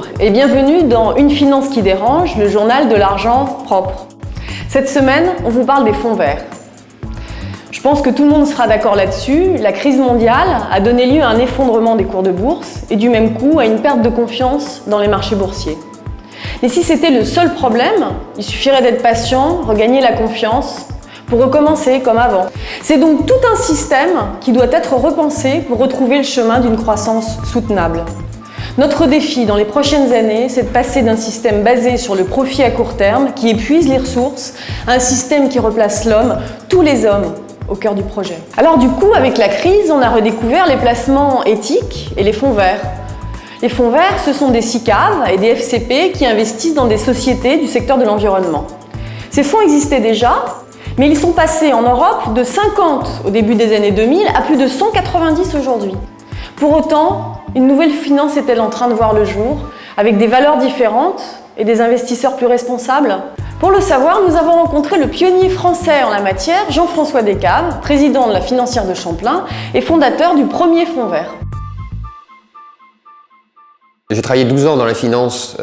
Bonjour et bienvenue dans Une finance qui dérange, le journal de l'argent propre. Cette semaine, on vous parle des fonds verts. Je pense que tout le monde sera d'accord là-dessus, la crise mondiale a donné lieu à un effondrement des cours de bourse et du même coup à une perte de confiance dans les marchés boursiers. Mais si c'était le seul problème, il suffirait d'être patient, regagner la confiance pour recommencer comme avant. C'est donc tout un système qui doit être repensé pour retrouver le chemin d'une croissance soutenable. Notre défi dans les prochaines années, c'est de passer d'un système basé sur le profit à court terme, qui épuise les ressources, à un système qui replace l'homme, tous les hommes, au cœur du projet. Alors du coup, avec la crise, on a redécouvert les placements éthiques et les fonds verts. Les fonds verts, ce sont des SICAV et des FCP qui investissent dans des sociétés du secteur de l'environnement. Ces fonds existaient déjà, mais ils sont passés en Europe de 50 au début des années 2000 à plus de 190 aujourd'hui. Pour autant, une nouvelle finance est-elle en train de voir le jour, avec des valeurs différentes et des investisseurs plus responsables? Pour le savoir, nous avons rencontré le pionnier français en la matière, Jean-François Descaves, président de la Financière de Champlain et fondateur du premier fonds vert. J'ai travaillé 12 ans dans la finance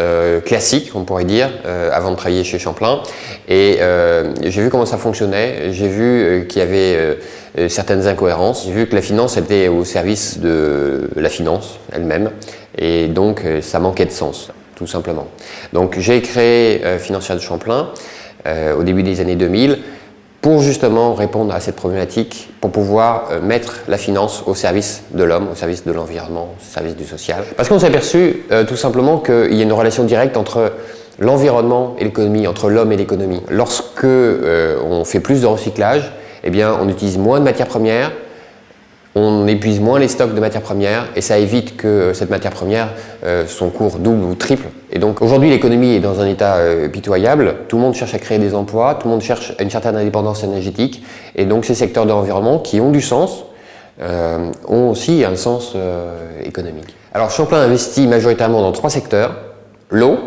classique, on pourrait dire, avant de travailler chez Champlain. Et j'ai vu comment ça fonctionnait, j'ai vu qu'il y avait certaines incohérences. J'ai vu que la finance était au service de la finance elle-même. Et donc ça manquait de sens, tout simplement. Donc j'ai créé Financière de Champlain au début des années 2000 pour justement répondre à cette problématique, pour pouvoir mettre la finance au service de l'homme, au service de l'environnement, au service du social. Parce qu'on s'est aperçu tout simplement qu'il y a une relation directe entre l'environnement et l'économie, entre l'homme et l'économie. Lorsque on fait plus de recyclage, eh bien, on utilise moins de matières premières, on épuise moins les stocks de matières premières et ça évite que cette matière première, son cours double ou triple. Et donc aujourd'hui l'économie est dans un état pitoyable, tout le monde cherche à créer des emplois, tout le monde cherche une certaine indépendance énergétique et donc ces secteurs de l'environnement qui ont du sens, ont aussi un sens économique. Alors Champlain investit majoritairement dans 3 secteurs, l'eau,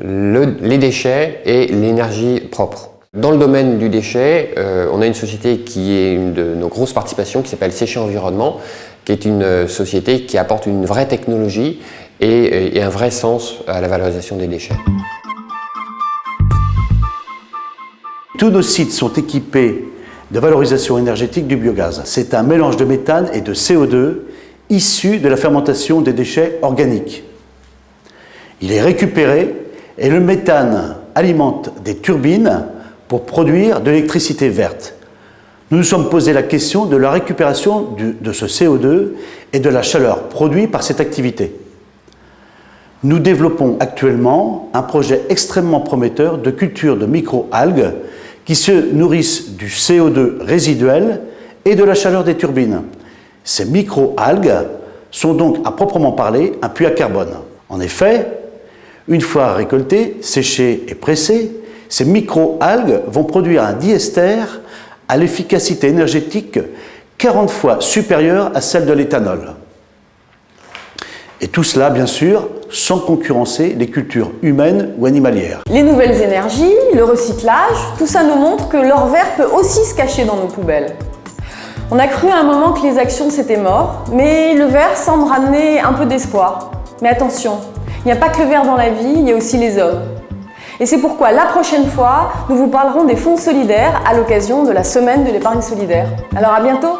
les déchets et l'énergie propre. Dans le domaine du déchet, on a une société qui est une de nos grosses participations qui s'appelle Séché Environnement, qui est une société qui apporte une vraie technologie et un vrai sens à la valorisation des déchets. Tous nos sites sont équipés de valorisation énergétique du biogaz. C'est un mélange de méthane et de CO2 issu de la fermentation des déchets organiques. Il est récupéré et le méthane alimente des turbines pour produire de l'électricité verte. Nous nous sommes posé la question de la récupération de ce CO2 et de la chaleur produite par cette activité. Nous développons actuellement un projet extrêmement prometteur de culture de micro-algues qui se nourrissent du CO2 résiduel et de la chaleur des turbines. Ces micro-algues sont donc à proprement parler un puits à carbone. En effet, une fois récoltées, séchées et pressées, ces micro-algues vont produire un diester à l'efficacité énergétique 40 fois supérieure à celle de l'éthanol. Et tout cela, bien sûr, sans concurrencer les cultures humaines ou animalières. Les nouvelles énergies, le recyclage, tout ça nous montre que l'or vert peut aussi se cacher dans nos poubelles. On a cru à un moment que les actions c'était mort, mais le vert semble ramener un peu d'espoir. Mais attention, il n'y a pas que le vert dans la vie, il y a aussi les hommes. Et c'est pourquoi la prochaine fois, nous vous parlerons des fonds solidaires à l'occasion de la semaine de l'épargne solidaire. Alors à bientôt!